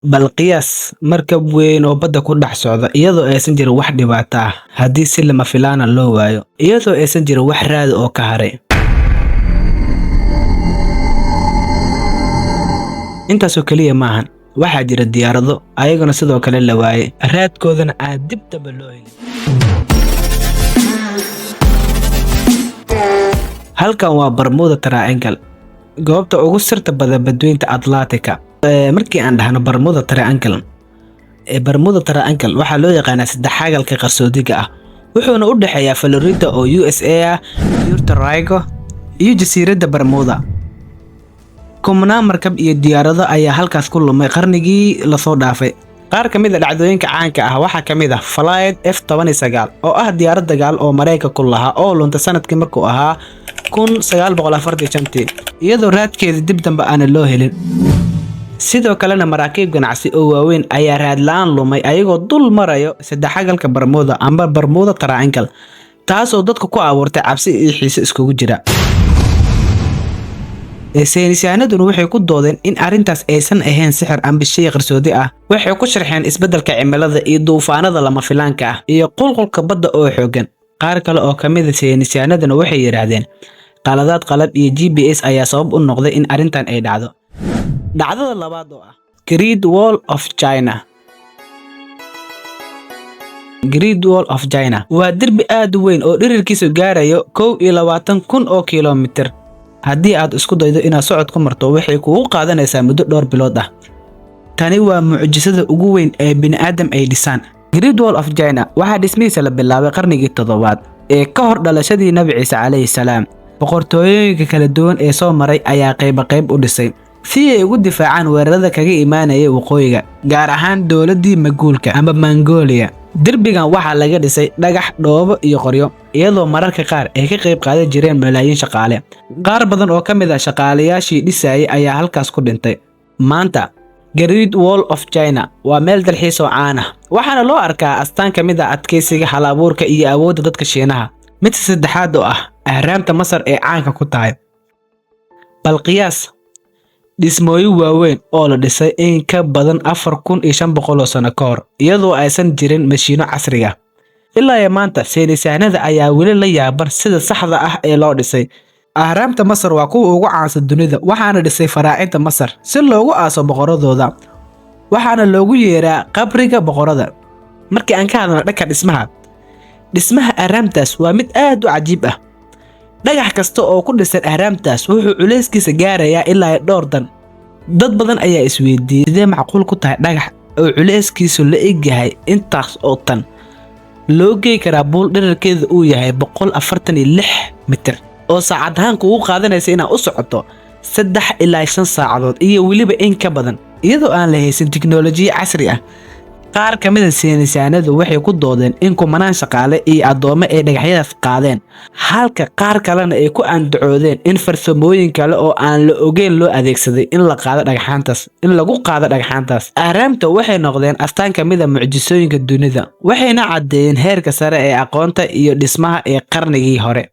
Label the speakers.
Speaker 1: bal qiyaas markab weyn oo badda ku dhex socda iyadoo aysan jirin wax dhibaato ah haddii si lama filaana loo waayo iyadoo aysan jirin wax raad oo ka haray. intaasoo kaliya maahan, waxaa jira diyaarado ayaguna sidoo kale la waayay raadkoodana aad dib daba loo helin. halkan waa Bermuda Triangle, goobta ugu sirta badan badweynta Atlantika. markii aan dhahno Bermuda Triangle waxaa loo yaqaanaa saddex xagalka qarsoodiga ah, wuxuuna u dhexeeyaa Florida oo USA ah, Puerto Rico iyo jasiiradda Bermuda. kumnaan markab iyo diyaarado ayaa halkaas ku lumay qarnigii la soo dhaafay. qaar ka mid ah dhacdooyinka caanka ah waxaa ka mid ah Flight F-19 oo ah diyaarad dagaal oo Mareykanka ku lahaa oo luntay sanadkii markuu ahaa 1945 iyadoo raadkeeda dib dambe aan loo helin. sidoo kalena maraakiib ganacsi oo waaweyn ayaa raad la'aan lumay ayagoo dul marayo saddex xagalka Bermuda ama Bermuda Triangle, taasoo dadka ku abuurtay cabsi iyo xiise iskugu jira. saynisyahanaduna waxay ku doodeen in arrintaas aysan ahayn sixir ama shay qarsoodi ah. waxay ku sharxeen isbeddelka cimilada iyo duufaanada lama filaanka ah iyo qulqulka badda oo xoogan. qaar kale oo ka mid ah saynisyahanaduna waxay yiraahdeen qaladaad qalab iyo GPS ayaa sabab u noqday in arrintan ay dhacdo. dhacdada labaad oo ah Great Wall of China. Great Wall of China waa derbi aad u weyn oo dhererkiisu gaarayo 21,000 oo kiiloomitir. haddii aad isku daydo inaad socod ku marto waxay kugu qaadanaysaa muddo dhowr bilood ah. tani waa mucjisada ugu weyn ee bini'aadam ay dhisaan. Great Wall of China waxaa dhismihiisa la bilaabay qarnigii 7aad ee ka hor dhalashadii Nabi Ciise calayhi salaam. boqortooyooyinka kala duwan ee soo maray ayaa qayb u dhisay si ay ugu difaacaan weerarada kaga imaanaya waqooyiga, gaar ahaan dowladii Maguulka ama Mongolia. derbigan waxaa laga dhisay dhagax, dhoobo iyo qoryo, iyadoo mararka qaar ay ka qayb qaadan jireen malaayiin shaqaale. qaar badan oo ka mid ah shaqaalayaashii dhisayay ayaa halkaas ku dhintay. maanta Great Wall of China waa meel dalxiis oo caan ah, waxaana loo arkaa astaan ka mid ah adkeysiga, hal-abuurka iyo awoodda dadka Shiinaha. mid saddexaad oo ah ahraamta Masar ee caanka ku tahay. bal qiyaas dhismooyin waaweyn oo la dhisay in ka badan 4,500 sano ka hor iyadoo aysan jirin mashiino casri ah. ilaa maanta saynisyahanada ayaa weli la yaaban sida saxda ah ee loo dhisay. ahraamta Masar waa kuwa ugu caansan dunida, waxaana dhisay faraacinta Masar si loogu aaso boqoradooda, waxaana loogu yeeraa qabriga boqorada. markii aan ka hadalno dhanka dhismaha ahraamtaas waa mid aad u cajiib ah. dhagax kasta oo ku dhisan ahraamtaas wuxuu culeyskiisa gaarayaa ilaa dhowr tan. dad badan ayaa isweydiiyay sidee macquul ku tahay dhagax oo culeyskiisu la eg yahay intaas oo tan loo geey karaa buul dhererkeedu uu yahay 146 mitir oo saacad ahaan kugu qaadanaysa inaad u socoto 3 ilaa 5 saacadood iyo weliba in ka badan iyadoo aan la haysan tiknoolajiyad casri ah. qaar ka mid ah saynisyahanadu waxay ku doodeen in kumanaan shaqaale iyo addoomo ay dhagaxyadaas qaadeen, halka qaar kalena ay ku andacoodeen in farsamooyin kale oo aan la ogeyn loo adeegsaday in lagu qaado dhagxaantaas. ahraamta waxay noqdeen astaan ka mid ah mucjisooyinka dunida, waxayna caddeeyeen heerka sare ee aqoonta iyo dhismaha ee qarnigii hore.